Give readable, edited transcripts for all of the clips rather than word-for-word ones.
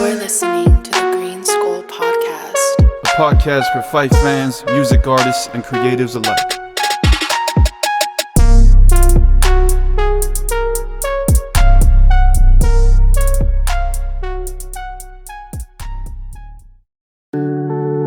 You're listening to the GreenSkull podcast. A podcast for fight fans, music artists, and creatives alike.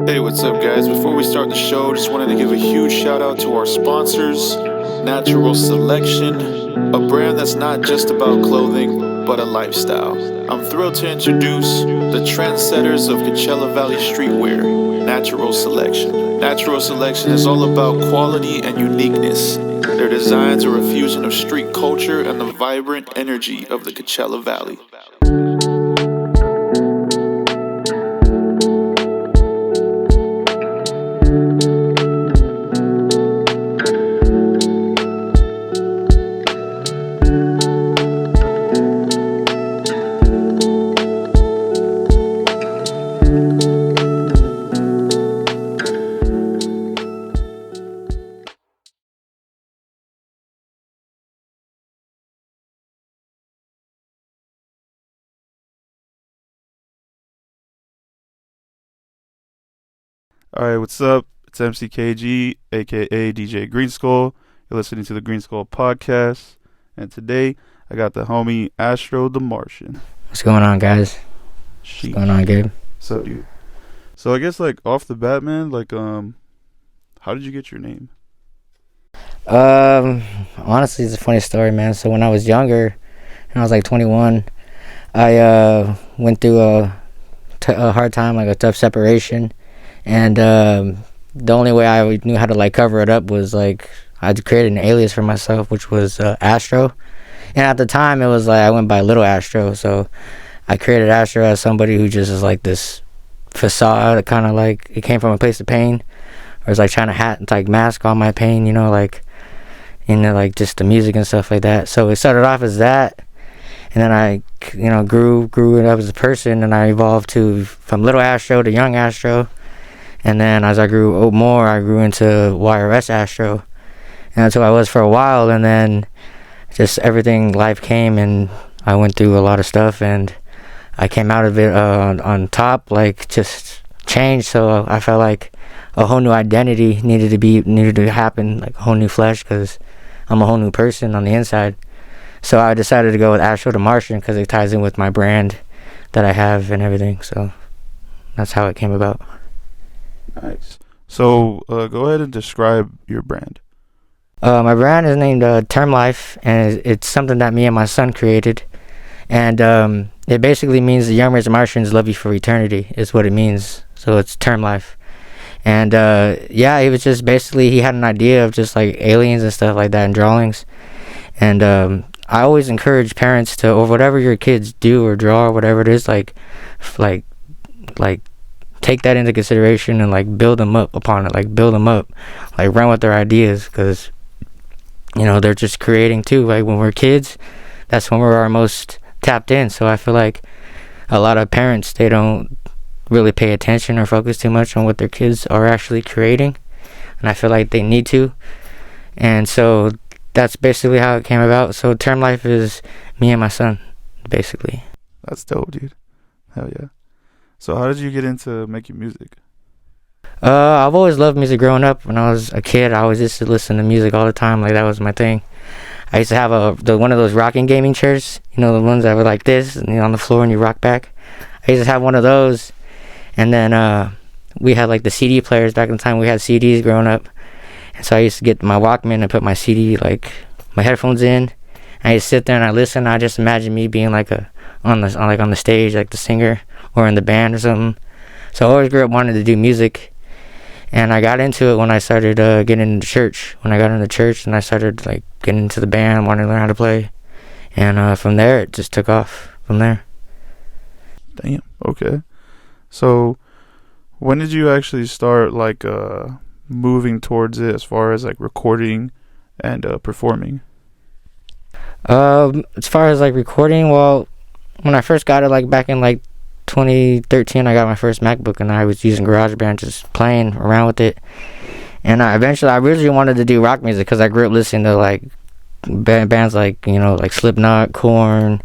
Hey, what's up, guys? Before we start the show, just wanted to give a huge shout out to our sponsors, Natural Selection, a brand that's not just about clothing, but a lifestyle. I'm thrilled to introduce the trendsetters of Coachella Valley streetwear, Natural Selection. Natural Selection is all about quality and uniqueness. Their designs are a fusion of street culture and the vibrant energy of the Coachella Valley. Alright, what's up? It's MCKG, aka DJ GreenSkull. You're listening to the GreenSkull podcast. And today, I got the homie AstroTheMartxn. What's going on, guys? What's going on, Gabe? So, dude. So, I guess, off the bat, man, how did you get your name? Honestly, it's a funny story, man. So, when I was younger, and I was 21, I went through a hard time, a tough separation. And the only way I knew how to cover it up was I created an alias for myself, which was Astro. And at the time, it was I went by Little Astro. So I created Astro as somebody who just is this facade, kind of it came from a place of pain. I was trying to mask all my pain, just the music and stuff like that. So it started off as that. And then I, grew it up as a person, and I evolved from Little Astro to Young Astro. And then as I grew more, I grew into YRS Astro. And that's who I was for a while. And then just life came, and I went through a lot of stuff. And I came out of it on top, just changed. So I felt like a whole new identity needed to happen, a whole new flesh, because I'm a whole new person on the inside. So I decided to go with AstroTheMartxn because it ties in with my brand that I have and everything. So that's how it came about. Nice. So, go ahead and describe your brand. My brand is named Term Life, and it's something that me and my son created. And it basically means the Young Martians love you for eternity, is what it means. So it's Term Life. And he was just he had an idea of just aliens and stuff like that in drawings. And I always encourage parents to, or whatever your kids do or draw or whatever it is, take that into consideration and build them up upon it, build them up, run with their ideas, because they're just creating too. When we're kids, that's when we're our most tapped in. So I feel a lot of parents, they don't really pay attention or focus too much on what their kids are actually creating, and I feel they need to. And so that's basically how it came about. So Term Life is me and my son, basically. That's dope, dude. Hell yeah. So how did you get into making music? I've always loved music growing up. When I was a kid, I always used to listen to music all the time. That was my thing. I used to have one of those rocking gaming chairs, the ones that were like this, and on the floor and you rock back. I used to have one of those. And then we had the CD players back in the time. We had CDs growing up. And so I used to get my Walkman and put my CD, my headphones in. I used to sit there and I listen. I just imagine me being on the stage, the singer, or in the band or something. So I always grew up wanting to do music, and I got into it when I started getting into church. When I got into church, and I started getting into the band, wanting to learn how to play, and from there it just took off. From there. Damn. Okay. So, when did you actually start moving towards it as far as recording and performing? As far as recording, well, when I first got it back in 2013, I got my first MacBook, and I was using GarageBand, just playing around with it. And I originally wanted to do rock music because I grew up listening to bands like Slipknot, Korn,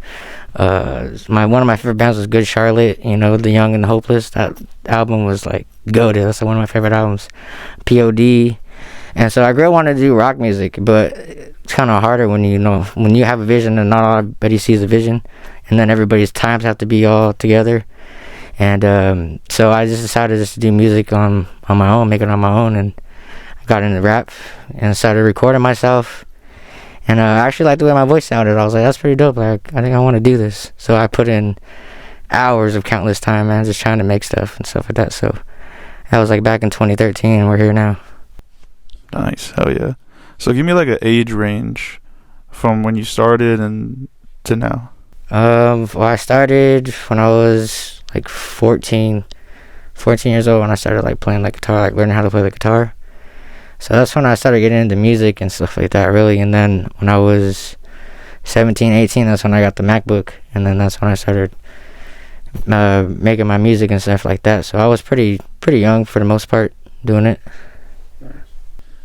One of my favorite bands was Good Charlotte, you know, The Young and the Hopeless. That album was like goated. That's like one of my favorite albums. POD. And so I grew up wanting to do rock music, but it's kind of harder when when you have a vision and not everybody sees a vision, and then everybody's times have to be all together. And so I just decided just to do music on my own, make it on my own, and I got into rap and started recording myself. And I actually liked the way my voice sounded. I was like, that's pretty dope. Like, I think I want to do this. So I put in hours of countless time, man, just trying to make stuff and stuff like that. So that was like back in 2013, and we're here now. Nice. Hell yeah. So give me like an age range from when you started and to now. Well, I started when I was like 14 years old, when I started like playing like guitar, like learning how to play the guitar. So that's when I started getting into music and stuff like that, really. And then when I was 17, 18, that's when I got the MacBook, and then that's when I started making my music and stuff like that. So I was pretty young for the most part doing it.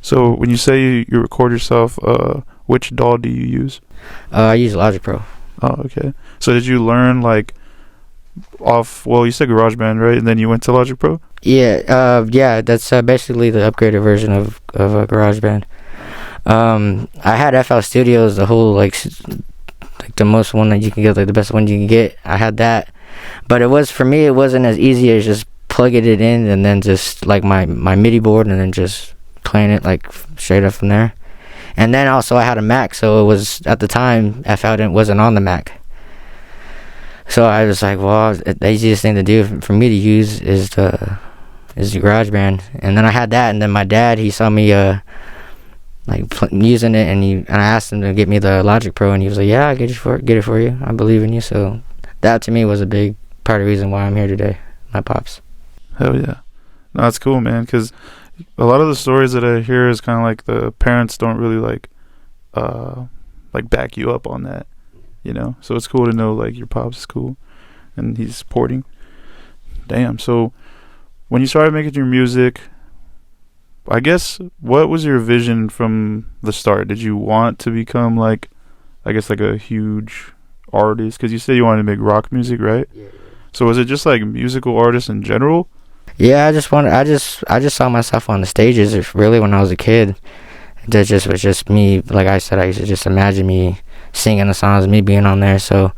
So when you say you record yourself, which DAW do you use? I use Logic Pro. Oh, okay. So did you learn like you said GarageBand, right? And then you went to Logic Pro? Yeah, that's basically the upgraded version of GarageBand. I had FL Studios, the whole like the most one that you can get, like the best one you can get. I had that, but it wasn't as easy as just plugging it in and then just like my MIDI board and then just playing it like straight up from there. And then also I had a Mac, so it was at the time FL wasn't on the Mac. So I was like, well, the easiest thing to do for me to use is the GarageBand. And then I had that, and then my dad, he saw me using it, and I asked him to get me the Logic Pro, and he was like, yeah, I'll get it for you. I believe in you. So that to me was a big part of the reason why I'm here today. My pops. Hell yeah. No, that's cool, man, because a lot of the stories that I hear is kind of like the parents don't really like back you up on that. You know, so it's cool to know like your pops is cool and he's supporting. Damn. So when you started making your music, I guess, what was your vision from the start? Did you want to become like, I guess, like a huge artist? Because you said you wanted to make rock music, right? Yeah. So was it just like musical artists in general? Yeah, I just saw myself on the stages really when I was a kid. That was just me. Like I said, I used to just imagine me singing the songs, me being on there. So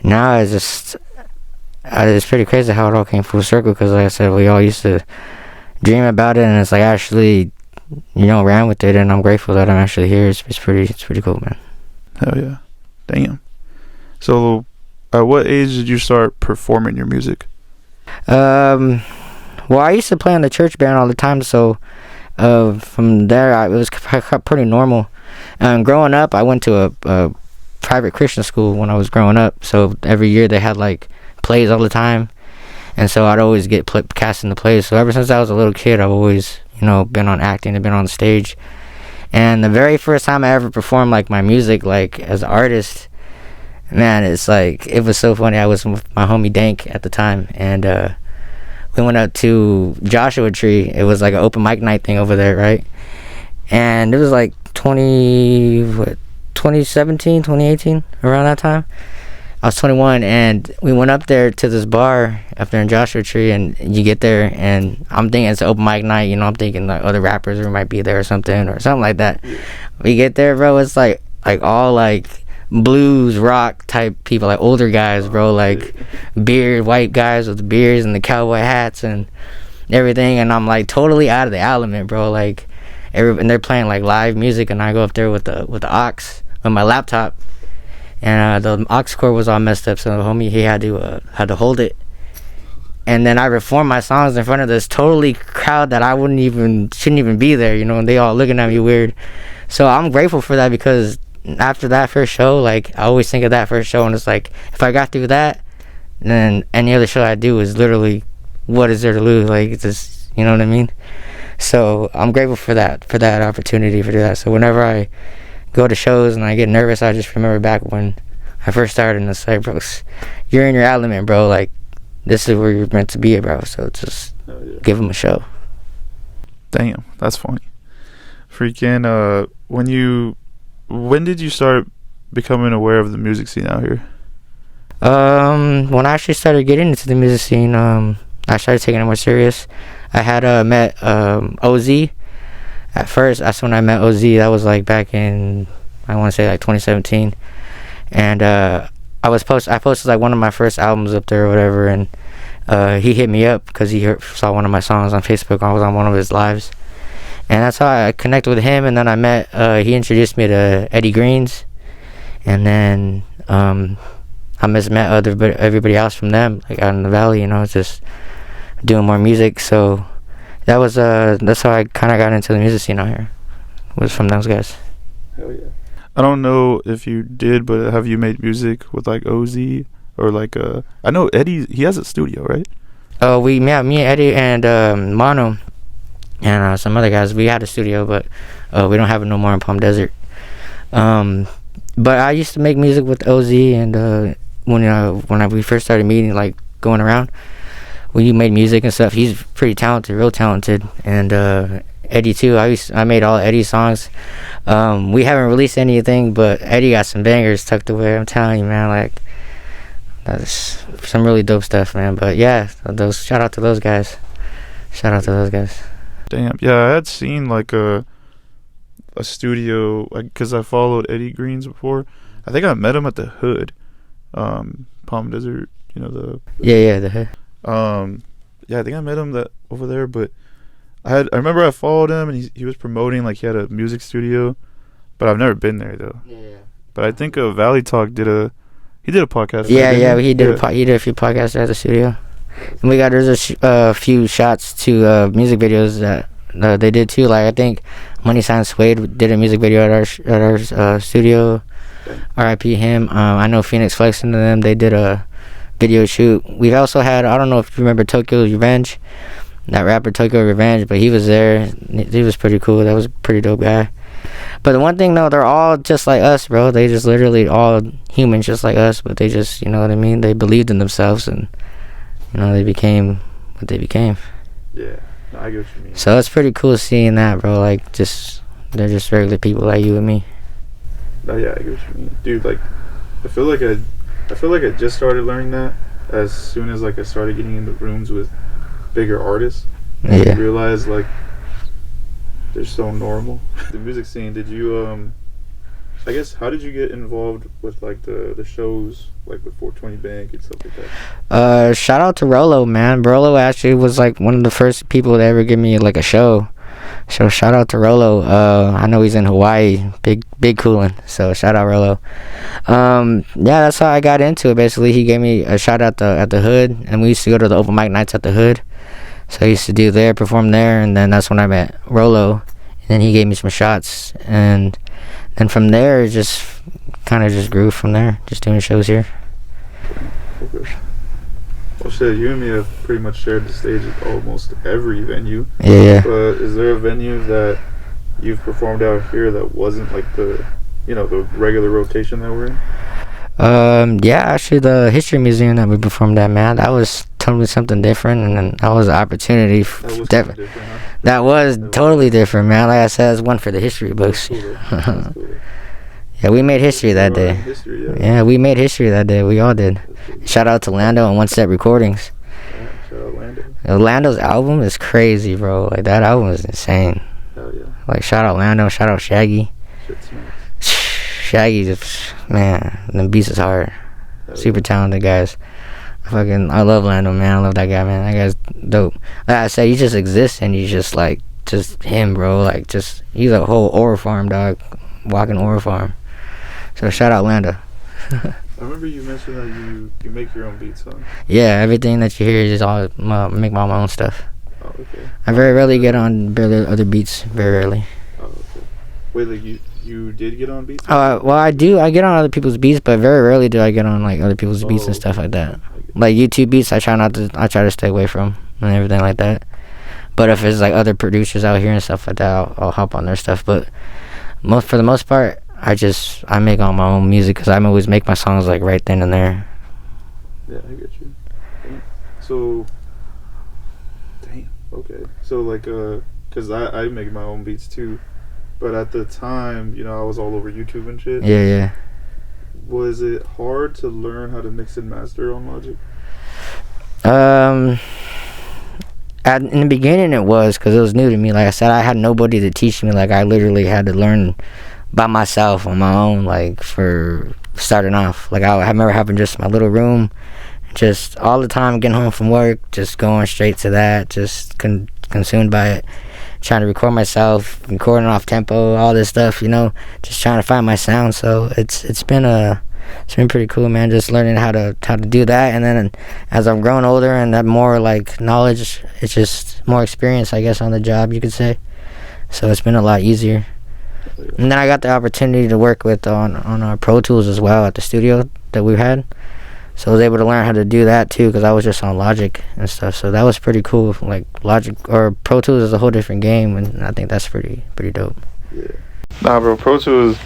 now it's pretty crazy how it all came full circle, because like I said, we all used to dream about it, and it's like actually, ran with it, and I'm grateful that I'm actually here. It's pretty cool, man. Hell yeah. Damn. So at what age did you start performing your music? Well, I used to play in the church band all the time, so from there it was pretty normal. Growing up, I went to a private Christian school when I was growing up, so every year they had like plays all the time, and so I'd always get cast in the plays. So ever since I was a little kid, I've always been on acting and been on stage. And the very first time I ever performed like my music like as an artist, man, it's like, it was so funny. I was with my homie Dank at the time, and we went out to Joshua Tree. It was like an open mic night thing over there, right? And it was like 2017, 2018, around that time. I was 21, and we went up there to this bar up there in Joshua Tree, and you get there, and I'm thinking it's an open mic night, I'm thinking like other rappers might be there or something like that. We get there, bro, it's like all like blues rock type people, like older guys, bro, like white guys with the beards and the cowboy hats and everything, and I'm like totally out of the element, bro, like and they're playing like live music, and I go up there with the aux on my laptop, and the aux cord was all messed up, so the homie, he had to hold it, and then I performed my songs in front of this totally crowd that I shouldn't even be there, and they all looking at me weird. So I'm grateful for that, because after that first show, like I always think of that first show, and it's like, if I got through that, then any other show I do is literally, what is there to lose? Like, it's just, you know what I mean? So I'm grateful for that opportunity to do that. So whenever I go to shows and I get nervous, I just remember back when I first started, and it's like, bro, you're in your element, bro. Like, this is where you're meant to be, bro. So just give them a show. Damn, that's funny. Freaking, when did you start becoming aware of the music scene out here? When I actually started getting into the music scene, I started taking it more serious. I had met OZ. At first, that's when I met OZ. That was like back in, I want to say like 2017. And I posted like one of my first albums up there or whatever, and he hit me up because he saw one of my songs on Facebook. I was on one of his lives, and that's how I connected with him. And then I met, he introduced me to Eddie Greens, and then I met everybody else from them, like out in the valley, you know, just doing more music. So that's how I kind of got into the music scene out here, was from those guys. Hell yeah. I don't know if you did, but have you made music with like OZ or like I know Eddie, he has a studio, right? Me and Eddie and Mono and some other guys, we had a studio, but we don't have it no more in Palm Desert. But I used to make music with OZ, and when we first started meeting, like going around, when you made music and stuff, he's pretty talented, real talented. And Eddie too. I made all Eddie's songs. We haven't released anything, but Eddie got some bangers tucked away. I'm telling you, man, like that's some really dope stuff, man. But yeah, shout out to those guys. Damn. Yeah, I had seen like a studio, like, because I followed Eddie Greens before. I think I met him at the Hood, Palm Desert. You know the Hood. Yeah, I think I met him over there, but I remember I followed him, and he was promoting, like, he had a music studio, but I've never been there though. Yeah. But I think Valley Talk did a podcast. He did a few podcasts at the studio, and there's a few shots to music videos that they did too. Like I think Money Sign Suede did a music video at our studio. R.I.P. him. I know Phoenix Flex and them, they did a video shoot. We've also had, I don't know if you remember Tokyo's Revenge, that rapper Tokyo Revenge, but he was there. He was pretty cool. That was a pretty dope guy. But the one thing though, they're all just like us, bro. They just literally all humans just like us, but they just, you know what I mean, they believed in themselves, and you know, they became what they became. Yeah, no, I get what you mean. So it's pretty cool seeing that, bro. Like, they're just regular people like you and me. Oh yeah, I get what you mean, dude. Like, I feel like I just started learning that as soon as like I started getting into rooms with bigger artists. And I realized like they're so normal. The music scene. Did you I guess, how did you get involved with like the shows like with 420 Bank and stuff like that? Shout out to Rolo, man. Rolo actually was like one of the first people to ever give me like a show. So shout out to Rolo. I know he's in Hawaii, big coolin'. So shout out Rolo. Yeah, that's how I got into it. Basically, he gave me a shot at the Hood, and we used to go to the open mic nights at the Hood. So I used to perform there, and then that's when I met Rolo. And then he gave me some shots, and then from there, it just kind of just grew from there, just doing shows here. Okay. Well, shit, you and me have pretty much shared the stage at almost every venue. Yeah. But is there a venue that you've performed out here that wasn't like the regular rotation that we're in? Yeah, actually, the History Museum that we performed at, man, that was totally something different, and then that was an opportunity. That was totally different, man. Like I said, it's one for the history books. Cool. Yeah, we made history that day. Yeah, we made history that day. We all did. Shout out to Lando and One Step Recordings. Yeah, shout out Lando. Lando's album is crazy, bro. Like, that album is insane. Hell yeah. Like, shout out Lando, shout out Shaggy. Shit smacks. Shaggy just, man, the beats is hard. Super talented guys. I love Lando, man. I love that guy, man. That guy's dope. Like I said, he just exists, and he's just like, just him, bro. Like, just, he's a whole ore farm, dog. Walking ore farm. So shout out Lando. I remember you mentioned that you make your own beats, huh? Yeah, everything that you hear is just all make my own stuff. Oh, okay. I very rarely get on other beats. Very rarely. Oh, okay. Wait, like you did get on beats? Well, I do. I get on other people's beats, but very rarely do I get on like other people's beats and stuff like that. Like YouTube beats, I try to stay away from and everything like that. But if it's like other producers out here and stuff like that, I'll hop on their stuff. But for the most part, I make all my own music because I always make my songs like right then and there. Yeah, I get you. So, damn. Okay. So like, cause I make my own beats too, but at the time, I was all over YouTube and shit. Yeah. Was it hard to learn how to mix and master on Logic? In the beginning it was, because it was new to me. Like I said, I had nobody to teach me. Like I literally had to learn by myself on my own, like for starting off. Like I remember having just my little room, just all the time getting home from work, just going straight to that, just consumed by it, trying to record myself, recording off tempo, all this stuff, you know, just trying to find my sound. So it's been pretty cool, man, just learning how to do that. And then as I'm growing older and have more like knowledge, it's just more experience, I guess, on the job, you could say. So it's been a lot easier. And then I got the opportunity to work with on our Pro Tools as well at the studio that we had. So I was able to learn how to do that too, because I was just on Logic and stuff. So that was pretty cool. Like Logic or Pro Tools is a whole different game, and I think that's pretty dope. Yeah. Nah, bro, Pro Tools,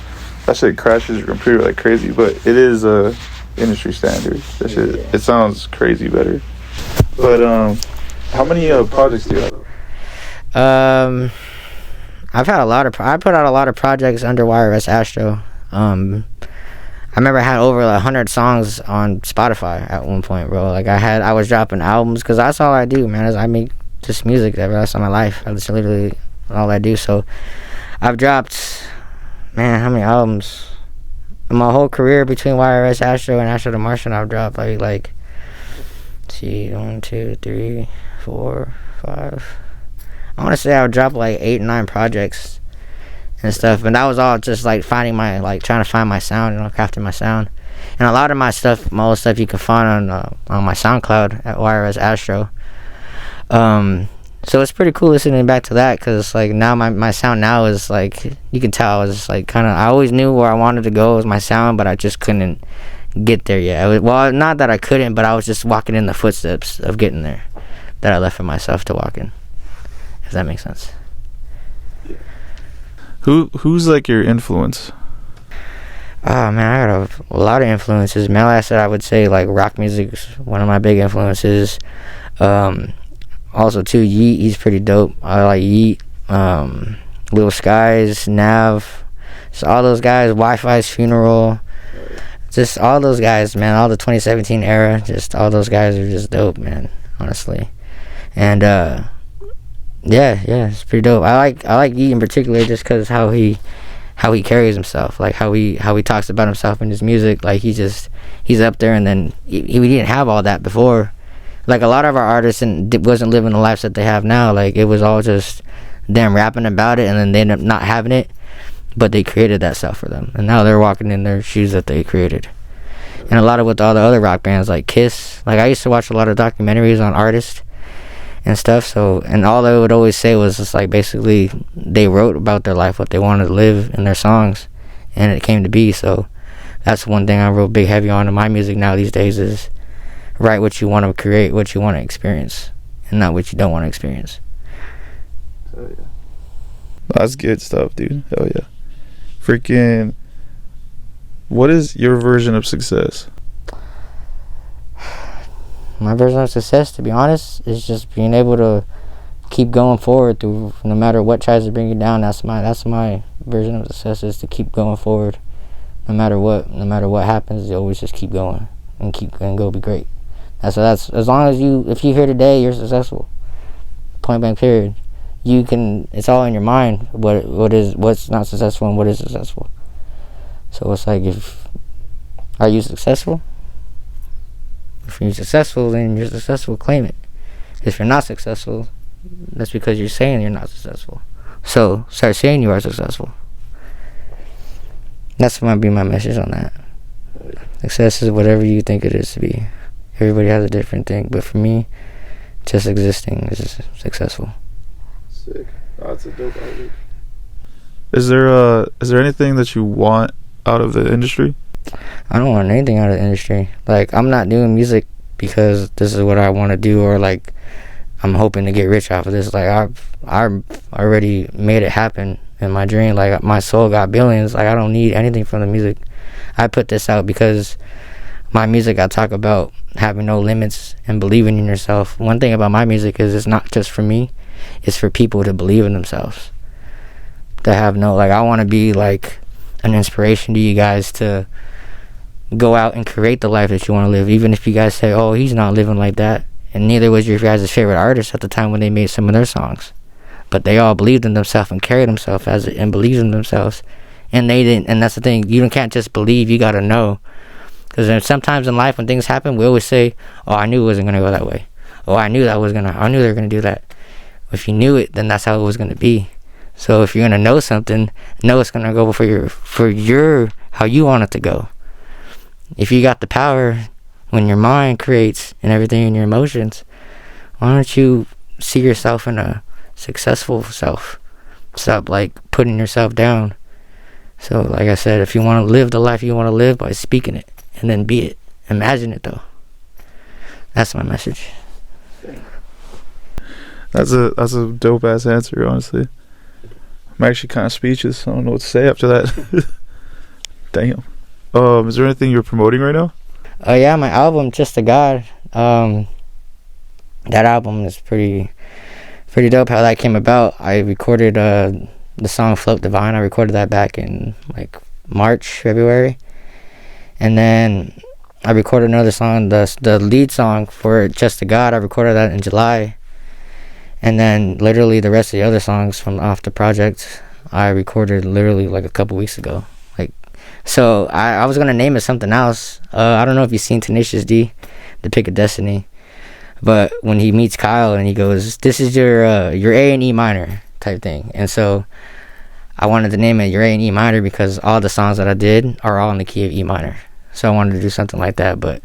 that shit crashes your computer like crazy, but it is a industry standard. That shit, it sounds crazy better. But how many projects do you have? I've had I put out a lot of projects under Astro. I remember I had over 100 songs on Spotify at one point, bro. Like I was dropping albums, because that's all I do, man. Is I make just music the rest of my life. That's literally all I do. So I've dropped, man, how many albums? In my whole career between Astro and AstroTheMartxn, I've dropped like, let's see, 1, 2, 3, 4, 5. I want to say I would drop like 8 or 9 projects and stuff, and that was all just like trying to find my sound, you know, crafting my sound. And a lot of my old stuff you can find on my SoundCloud at Astro. So it's pretty cool listening back to that, because like now my sound now is like, you can tell I was like I always knew where I wanted to go with my sound, but I just couldn't get there yet. Well, not that I couldn't, but I was just walking in the footsteps of getting there that I left for myself to walk in, if that makes sense. Who's like your influence? Oh man, I got a lot of influences, man. Like I said, I would say like rock music is one of my big influences. Also too, Yeet, he's pretty dope. I like Yeet. Lil Skies, Nav, so all those guys, Wi-Fi's Funeral, just all those guys, man. All the 2017 era, just all those guys are just dope, man, honestly. And yeah, it's pretty dope. I like Yeet in particular, just because how he carries himself, like how he talks about himself in his music. Like he's up there, and then he didn't have all that before. Like a lot of our artists wasn't living the lives that they have now. Like it was all just them rapping about it, and then they end up not having it, but they created that stuff for them, and now they're walking in their shoes that they created. And a lot of with all the other rock bands like Kiss, like I used to watch a lot of documentaries on artists and stuff. So, and all they would always say was just like basically they wrote about their life, what they wanted to live in their songs, and it came to be. So that's one thing I'm real big heavy on in my music now these days, is write what you want to create, what you want to experience, and not what you don't want to experience. Oh yeah, That's good stuff, dude. Hell yeah. Freaking, what is your version of success? My version of success, to be honest, is just being able to keep going forward through no matter what tries to bring you down. That's my version of success, is to keep going forward no matter what happens. You always just keep going and go be great. That's as long as if you're here today, you're successful. Point blank period. You can, it's all in your mind what's not successful and what is successful. So it's like, are you successful? If you're successful, then you're successful, claim it. If you're not successful, that's because you're saying you're not successful. So start saying you are successful. That's might be my message on that. Success is whatever you think it is to be. Everybody has a different thing, but for me, just existing is successful. sick. Oh, that's a dope outreach. Is there anything that you want out of the industry? I don't want anything out of the industry. Like, I'm not doing music because this is what I want to do, or like I'm hoping to get rich off of this. Like, I've already made it happen in my dream. Like, my soul got billions. Like, I don't need anything from the music. I put this out because my music, I talk about having no limits and believing in yourself. One thing about my music is it's not just for me, it's for people to believe in themselves, to have no, like, I want to be like an inspiration to you guys to go out and create the life that you want to live. Even if you guys say, oh, he's not living like that, and neither was your guys' favorite artist at the time when they made some of their songs, but they all believed in themselves and carried themselves as and believed in themselves, and they didn't. And that's the thing, you can't just believe, you gotta know. Because sometimes in life when things happen, we always say, oh, I knew it wasn't gonna go that way. Oh, I knew they were gonna do that. If you knew it, then that's how it was gonna be. So if you're gonna know something, know it's gonna go for your how you want it to go. If you got the power when your mind creates and everything in your emotions, why don't you see yourself in a successful self? Stop like putting yourself down. So like I said, if you want to live the life you want to live, by speaking it and then be it. Imagine it though. That's my message. That's a dope ass answer, honestly. I'm actually kind of speechless. I don't know what to say after that. Damn. Is there anything you're promoting right now? Yeah, my album, Just a God. That album is pretty dope. How that came about, I recorded the song Float Divine. I recorded that back in like March, February, and then I recorded another song, the lead song for Just a God. I recorded that in July, and then literally the rest of the other songs from off the project I recorded literally like a couple weeks ago. So I was gonna name it something else. I don't know if you've seen Tenacious D, The Pick of Destiny, but when he meets Kyle and he goes, "This is your A and E minor" type thing, and so I wanted to name it your A and E minor because all the songs that I did are all in the key of E minor. So I wanted to do something like that, but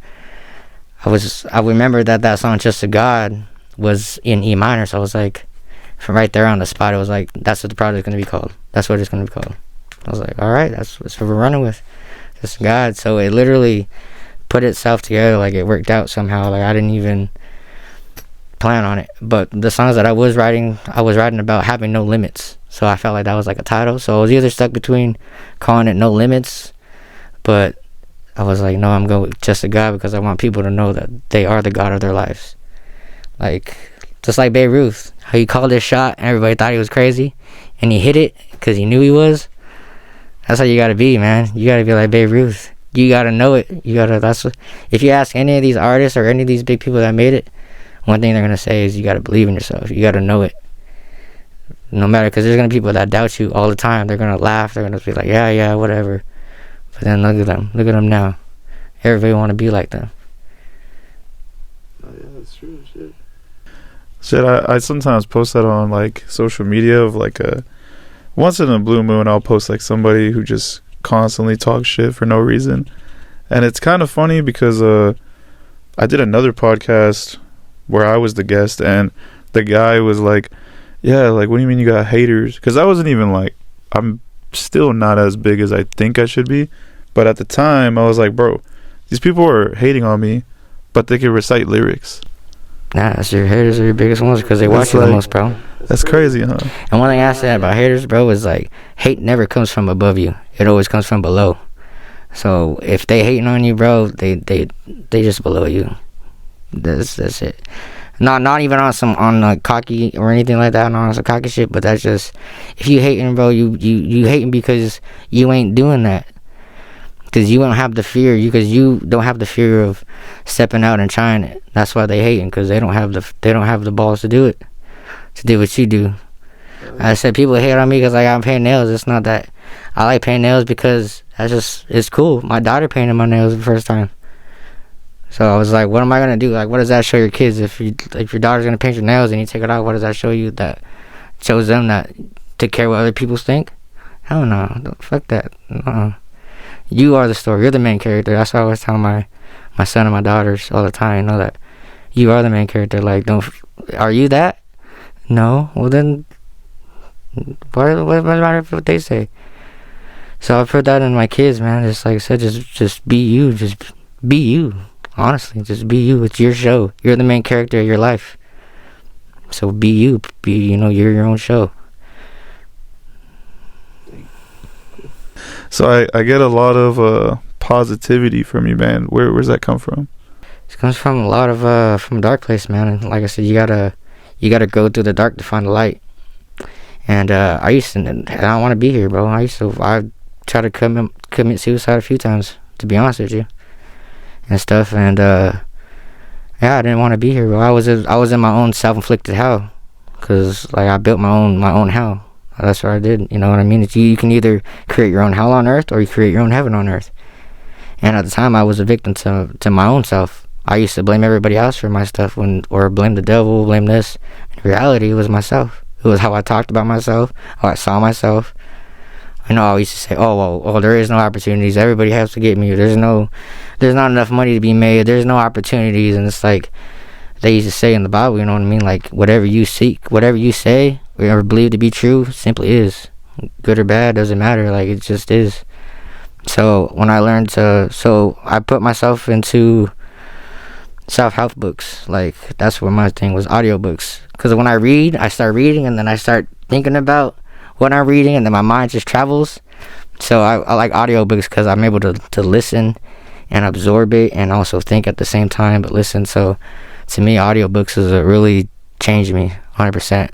I remembered that song Just a God was in E minor, so I was like, from right there on the spot, it was like, that's what the project's gonna be called. That's what it's gonna be called. I was like, all right, that's what we're running with. Just God. So it literally put itself together, like it worked out somehow. Like I didn't even plan on it. But the songs that I was writing about having no limits. So I felt like that was like a title. So I was either stuck between calling it No Limits, but I was like, no, I'm going with Just a God because I want people to know that they are the God of their lives. Like, just like Babe Ruth, how he called his shot and everybody thought he was crazy, and he hit it because he knew he was. That's how you gotta be, man. You gotta be like Babe Ruth. You gotta know it. If you ask any of these artists or any of these big people that made it, one thing they're gonna say is you gotta believe in yourself. You gotta know it. No matter, because there's gonna be people that doubt you all the time. They're gonna laugh. They're gonna be like, yeah, whatever. But then look at them now. Everybody wanna be like them. Oh yeah, that's true. Shit, I sometimes post that on like social media of like once in a blue moon I'll post like somebody who just constantly talks shit for no reason, and it's kind of funny because I did another podcast where I was the guest and the guy was like, yeah, like what do you mean you got haters? Because I wasn't even like, I'm still not as big as I think I should be, but at the time I was like, bro, these people are hating on me but they can recite lyrics. Nah, that's your haters are your biggest ones because they watch you the most, bro. That's crazy, huh? And one thing I said about haters, bro, is like hate never comes from above you. It always comes from below. So if they hating on you, bro, they just below you. That's it. Not even on like cocky or anything like that, not on some cocky shit, but that's just, if you hating, bro, you hating because you ain't doing that. Because you don't have the fear, because you don't have the fear of stepping out and trying it. That's why they hating, because they don't have the balls to do it, to do what you do. I said people hate on me because like I'm painting nails. It's not that. I like painting nails because it's cool. My daughter painted my nails the first time. So I was like, what am I gonna do? Like, what does that show your kids? If your daughter's gonna paint your nails and you take it off, what does that show you? That shows them that to care what other people think? Hell no, fuck that. You are the story. You're the main character. That's why I always tell my son and my daughters all the time. Know that you are the main character. Like, are you that? No. Well then, what matter what they say? So I put that in my kids, man. Just like I said, just be you. Just be you. Honestly, just be you. It's your show. You're the main character of your life. So be you. You're your own show. So I get a lot of positivity from you, man. Where's that come from? It comes from a lot of from a dark place, man. And like I said, you gotta go through the dark to find the light. And I don't want to be here, bro. I tried to commit suicide a few times to be honest with you, and stuff. And yeah, I didn't want to be here, bro. I was in my own self-inflicted hell, cause like I built my own hell. That's what I did. You know what I mean? You can either create your own hell on earth, or you create your own heaven on earth. And at the time, I was a victim to my own self. I used to blame everybody else for my stuff, or blame the devil, blame this. In reality, it was myself. It was how I talked about myself, how I saw myself. I know I used to say, oh, there is no opportunities. Everybody has to get me. There's not enough money to be made. There's no opportunities. And it's like they used to say in the Bible, you know what I mean? Like, whatever you seek, whatever you say, or believe to be true, simply is. Good or bad, doesn't matter. Like, it just is. So when I learned I put myself into self-help books. Like, that's where my thing was, audiobooks. Because when I read, I start reading, and then I start thinking about what I'm reading, and then my mind just travels. So I like audiobooks because I'm able to listen and absorb it, and also think at the same time, but listen. So to me, audiobooks is really changed me 100%.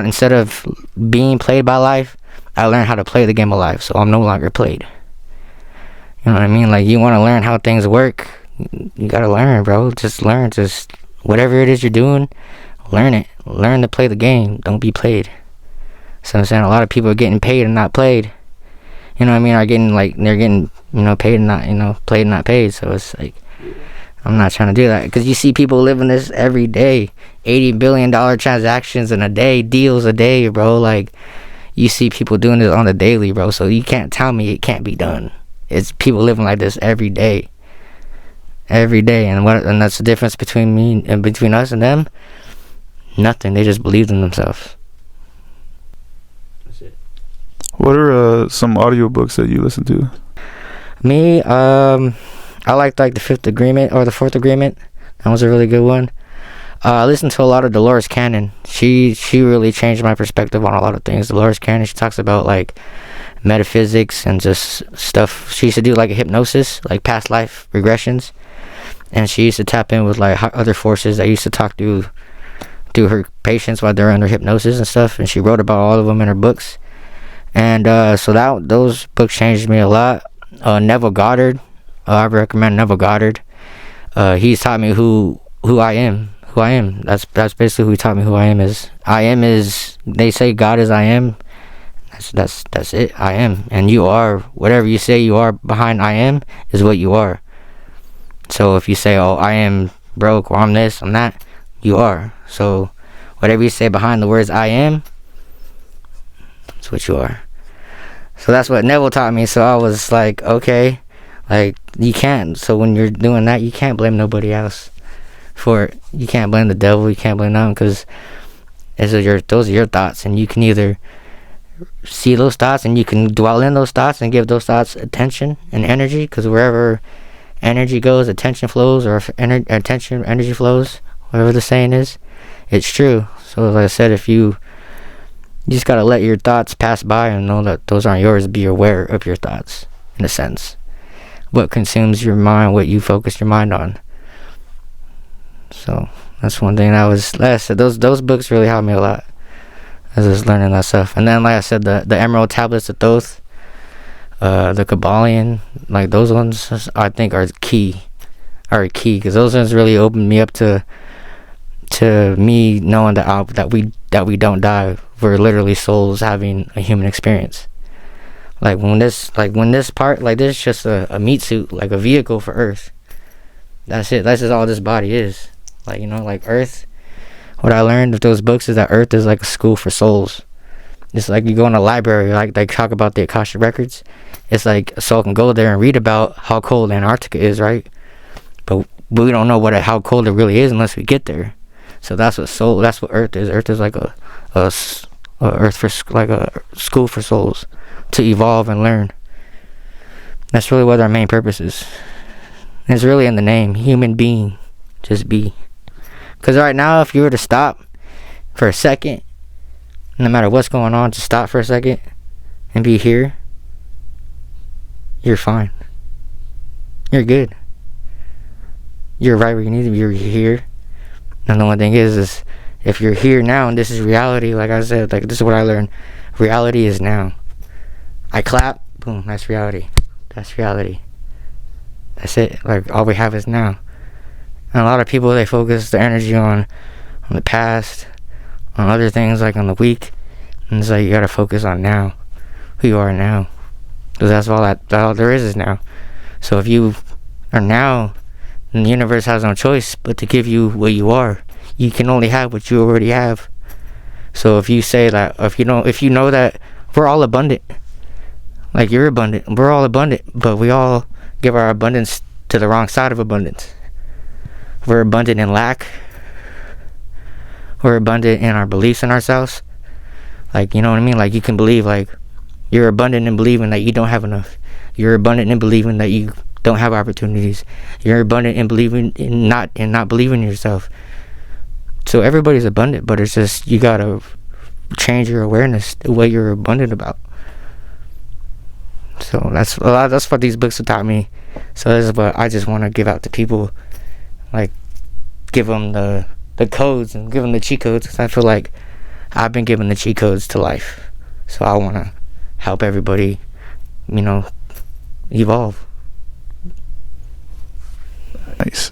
Instead of being played by life, I learned how to play the game of life, so I'm no longer played. You know what I mean? Like, you want to learn how things work, you gotta learn, bro. Just learn. Just whatever it is you're doing, learn it. Learn to play the game. Don't be played. So I'm saying, a lot of people are getting paid and not played. You know what I mean? They're getting, paid and not, played and not paid. So it's like, I'm not trying to do that, because you see people living this every day. $80 billion transactions in a day, deals a day, bro. Like, you see people doing this on the daily, bro. So you can't tell me it can't be done. It's people living like this every day. Every day. And that's the difference between us and them? Nothing. They just believed in themselves. What are some audiobooks that you listen to? Me, I liked the Fifth Agreement or the Fourth Agreement. That was a really good one. I listened to a lot of Dolores Cannon. She really changed my perspective on a lot of things. Dolores Cannon, she talks about like metaphysics and just stuff. She used to do like a hypnosis, like past life regressions, and she used to tap in with like other forces that used to talk to her patients while they're under hypnosis and stuff. And she wrote about all of them in her books. And so those books changed me a lot. Neville Goddard, I recommend Neville Goddard. He's taught me who I am. That's basically who he taught me who I am is. I am is, they say God is I am. That's it. I am. And you are, whatever you say you are behind I am is what you are. So if you say, oh, I am broke, or I'm this, I'm that, you are. So whatever you say behind the words I am, that's what you are. So that's what Neville taught me. So I was like, okay, like, you can't. So when you're doing that, you can't blame nobody else for it. You can't blame the devil. You can't blame them, because those are your thoughts, and you can either see those thoughts and you can dwell in those thoughts and give those thoughts attention and energy, because wherever energy goes, attention flows, or energy flows, whatever the saying is, it's true. So like I said, if you just gotta let your thoughts pass by and know that those aren't yours. Be aware of your thoughts, in a sense. What consumes your mind, what you focus your mind on. So that's one thing those books really helped me a lot. I was just learning that stuff. And then, like I said, the Emerald Tablets of Thoth, the Kabbalion, like those ones, I think are key, because those ones really opened me up to me knowing that we don't die. We're literally souls having a human experience. Like when this part, like this is just a meat suit, like a vehicle for Earth. That's it. That's just all this body is. Like, like Earth. What I learned with those books is that Earth is like a school for souls. It's like you go in a library, like they talk about the Akashic records. It's like a soul can go there and read about how cold Antarctica is, right? But we don't know how cold it really is unless we get there. So that's what Earth is. Earth is like a Earth for like a school for souls to evolve and learn. That's really what our main purpose is. And it's really in the name, human being, just be. Because right now, if you were to stop for a second, no matter what's going on, just stop for a second and be here, you're fine. You're good. You're right where you need to be. You're here. And the one thing is if you're here now and this is reality, like I said, like this is what I learned. Reality is now. I clap, boom, that's reality. That's reality. That's it. Like, all we have is now. And a lot of people, they focus their energy on the past, on other things, like on the week. And it's like, you gotta focus on now, who you are now. Because that's all there is now. So if you are now, then the universe has no choice but to give you what you are. You can only have what you already have. So if you say that, if you know that we're all abundant, like you're abundant, we're all abundant, but we all give our abundance to the wrong side of abundance. We're abundant in lack. We're abundant in our beliefs in ourselves. Like, you know what I mean? Like, you can believe, like, you're abundant in believing that you don't have enough. You're abundant in believing that you don't have opportunities. You're abundant in believing in not believing in yourself. So everybody's abundant, but it's just, you gotta change your awareness to what you're abundant about. So that's what these books have taught me. So this is what I just want to give out to people, like, give them the codes and give them the cheat codes, because I feel like I've been given the cheat codes to life. So I want to help everybody, evolve. Nice.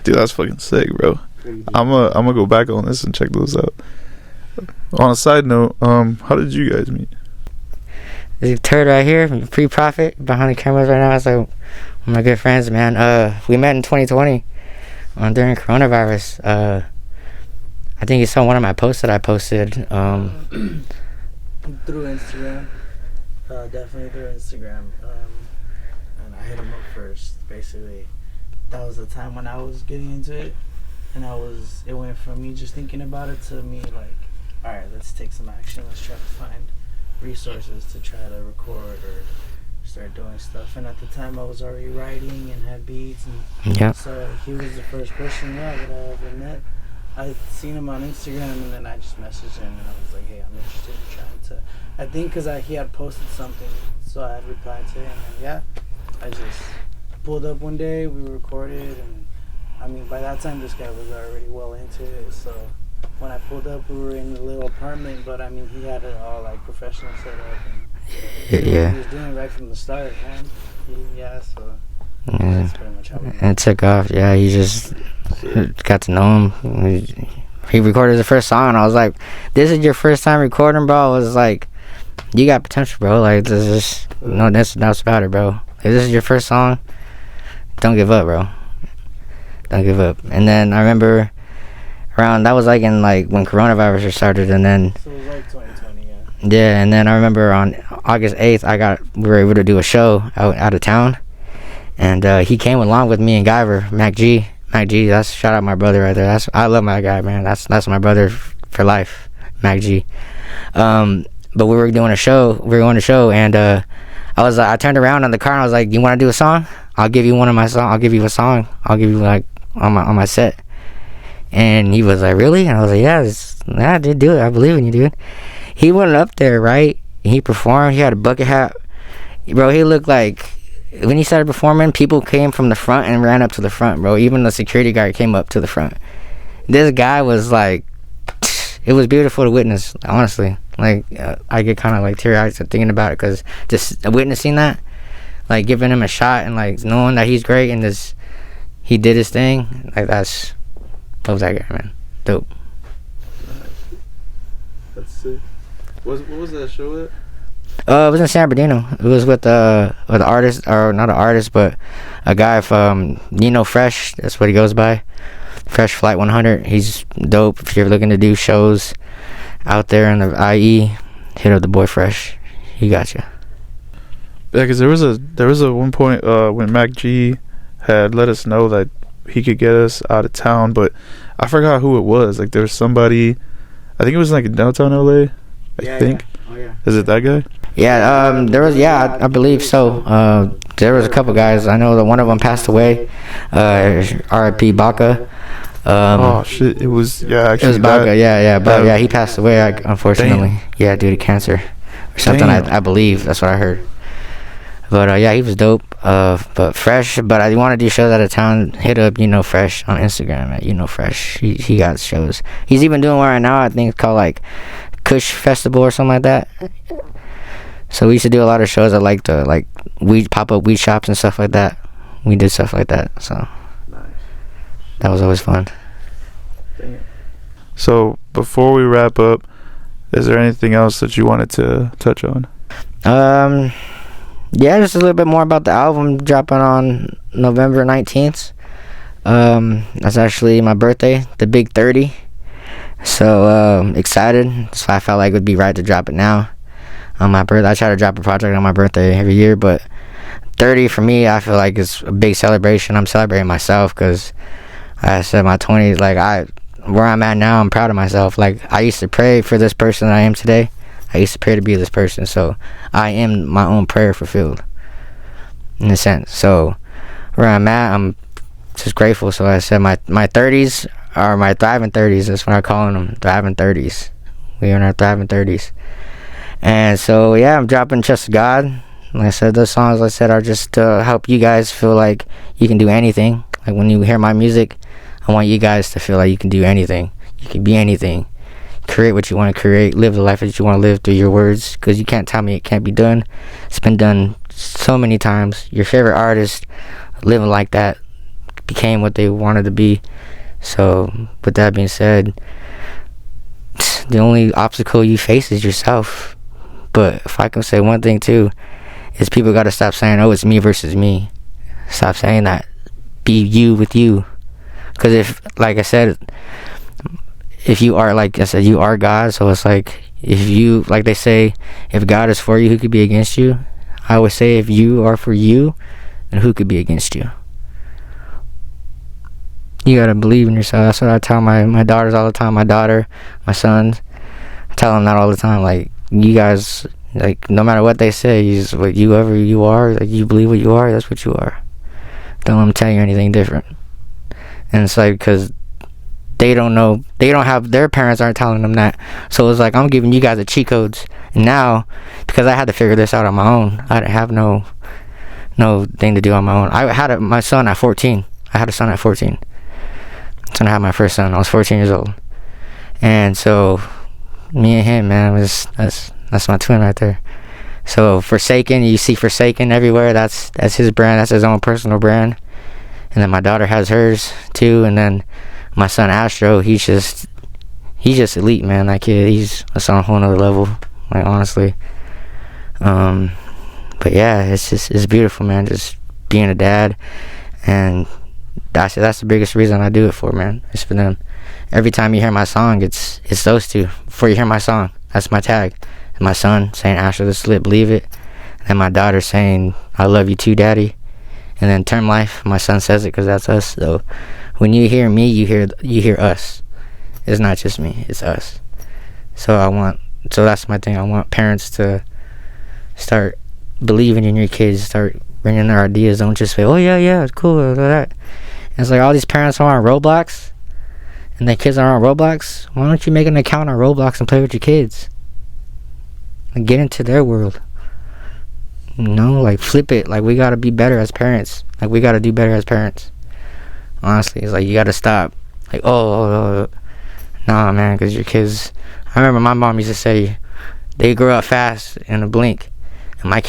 Dude, that's fucking sick, bro. I'm gonna go back on this and check those out. On a side note, how did you guys meet? This turd right here, Pre-Profit, behind the cameras right now. It's like one of my good friends, man. We met in 2020 during coronavirus. I think he saw one of my posts that I posted. Through Instagram. Definitely through Instagram. And I hit him up first. Basically, that was the time when I was getting into it. And it went from me just thinking about it to me like, alright, let's take some action. Let's try to find resources to try to record or start doing stuff. And at the time I was already writing and had beats, and yeah. So he was the first person that I ever met. I'd seen him on Instagram, and then I just messaged him and I was like, hey, I'm interested in trying to, I think because he had posted something, so I had replied to him, and yeah, I just pulled up one day, we recorded, and I mean, by that time this guy was already well into it. So when I pulled up, we were in a little apartment, but I mean, he had it all like professional set up, and yeah. he was doing it right from the start, man. So Yeah. that's pretty much how we met. And it took off. Yeah, he just got to know him. He recorded the first song, and I was like, "This is your first time recording, bro." I was like, "You got potential, bro. Like, this is no doubts about it, bro. If this is your first song, don't give up, bro. Don't give up." And then I remember that was like in like when coronavirus started, and then So it was like 2020, yeah. yeah, and then I remember on August 8th, we were able to do a show out of town, and he came along with me and Guyver, Mac G. That's shout out my brother right there. I love my guy, man. That's my brother for life, Mac G. But we were doing a show. We were on a show, and I turned around in the car and I was like, "You want to do a song? I'll give you one of my songs. I'll give you a song. I'll give you like on my set." And he was like, "Really?" And I was like, "Yeah, dude, do it. I believe in you, dude." He went up there, right? He performed. He had a bucket hat, bro. He looked like, when he started performing, people came from the front and ran up to the front, bro. Even the security guard came up to the front. This guy was like, it was beautiful to witness, honestly. Like, I get kind of like teary-eyed thinking about it, because just witnessing that, like giving him a shot and like knowing that he's great and he did his thing, like love that guy, man. Dope. That's sick. What was that show at? It was in San Bernardino. It was with an artist, or not an artist, but a guy from Fresh. That's what he goes by. Fresh Flight 100. He's dope. If you're looking to do shows out there in the IE, hit up the boy Fresh. He got you. Yeah, because there was a one point when Mac G had let us know that he could get us out of town, but I forgot who it was. Like, there was somebody, I think it was like in downtown LA. I think. Yeah. Oh yeah. Is it that guy? Yeah, there was. Yeah, I believe so. There was a couple guys. I know that one of them passed away. R.I.P. Baca. Oh shit! It was actually. It was Baca. Yeah, he passed away, unfortunately. Damn. Yeah, due to cancer or something. I believe that's what I heard. But yeah, he was dope. But Fresh. But I want to do shows out of town. Hit up Fresh on Instagram at Fresh. He got shows. He's even doing one right now. I think it's called like Kush Festival or something like that. So we used to do a lot of shows at like the weed pop-up weed shops and stuff like that. we did stuff like that. So Nice. that was always fun. Damn. So before we wrap up, is there anything else that you wanted to touch on? Yeah, just a little bit more about the album dropping on November 19th. That's actually my birthday, the big 30. So excited. That's why I felt like it would be right to drop it now on my birthday. I try to drop a project on my birthday every year, but 30 for me, I feel like it's a big celebration. I'm celebrating myself because I said my 20s, like where I'm at now, I'm proud of myself. Like, I used to pray for this person that I am today. I used to pray to be this person, so I am my own prayer fulfilled, in a sense. So where I'm at, I'm just grateful. So I said my 30s are my thriving 30s. That's what I'm calling them, thriving 30s. We are in our thriving 30s. And so, yeah, I'm dropping Trust God. Like I said, those songs, like I said, are just to help you guys feel like you can do anything. Like, when you hear my music, I want you guys to feel like you can do anything. You can be anything. Create what you want to create. Live the life that you want to live through your words. Because you can't tell me it can't be done. It's been done so many times. Your favorite artist living like that became what they wanted to be. So, with that being said, the only obstacle you face is yourself. But if I can say one thing too, is people got to stop saying, oh, it's me versus me. Stop saying that. Be you with you. Because if, like I said, if you are, like I said, you are God. So it's like, if you, like they say, if God is for you, who could be against you? I would say, if you are for you, then who could be against you? You gotta believe in yourself. That's what I tell my daughters all the time. My daughter, my sons, I tell them that all the time. Like, you guys, like, no matter what they say, whoever you are, like, you believe what you are, that's what you are. Don't let them tell you anything different. And it's like, because they don't know, their parents aren't telling them that. So it's like, I'm giving you guys the cheat codes. And now, because I had to figure this out on my own, I didn't have no thing to do on my own. I had my son at 14. I had a son at 14. That's when I had my first son. I was 14 years old. And so, me and him, man, that's my twin right there. So, Forsaken, you see Forsaken everywhere. That's his brand. That's his own personal brand. And then my daughter has hers too. And then my son Astro, he's just elite, man. That kid, he's on a whole nother level, like, honestly. But yeah, it's beautiful, man. Just being a dad, and that's the biggest reason I do it for, man. It's for them. Every time you hear my song, it's those two. Before you hear my song, that's my tag. And my son saying, Astro the Slip, believe it. And then my daughter saying, I love you too, daddy. And then Term Life, my son says it because that's us. So when you hear me, you hear us. It's not just me, it's us. So that's my thing. I want parents to start believing in your kids, start bringing their ideas. Don't just say, oh yeah, it's cool, that. And it's like, all these parents are on Roblox, and their kids are on Roblox. Why don't you make an account on Roblox and play with your kids? Like, get into their world. Like, flip it. Like, we gotta be better as parents. Like, we gotta do better as parents. Honestly, it's like, you gotta stop. Like, oh. Nah, man, because your kids, I remember my mom used to say, they grow up fast in a blink. And my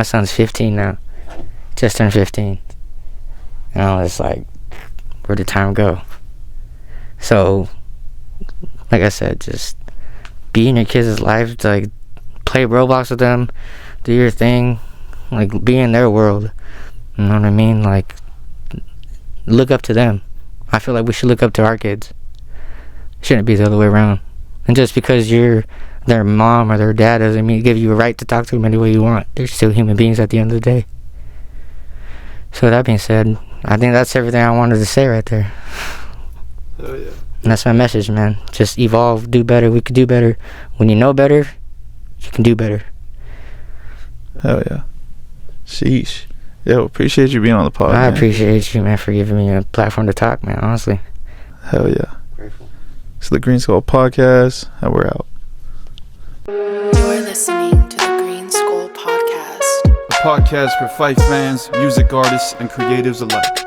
son's 15 now. Just turned 15. It's like, where'd the time go? So, like I said, just be in your kids' life. To, like, play Roblox with them. Do your thing. Like, be in their world. You know what I mean? Like, look up to them. I feel like we should look up to our kids. Shouldn't be the other way around. And just because you're their mom or their dad doesn't mean give you a right to talk to them any way you want. They're still human beings at the end of the day. So, that being said, I think that's everything I wanted to say right there. Oh yeah. And that's my message, man. Just evolve, do better. We could do better. When you know better, you can do better. Hell yeah. Sheesh. Yo, appreciate you being on the pod. I man. appreciate you, man, for giving me a platform to talk, man, honestly. Hell yeah. Grateful. It's the GreenSkull podcast, and we're out. You're listening to the GreenSkull podcast. A podcast for Fife fans, music artists, and creatives alike.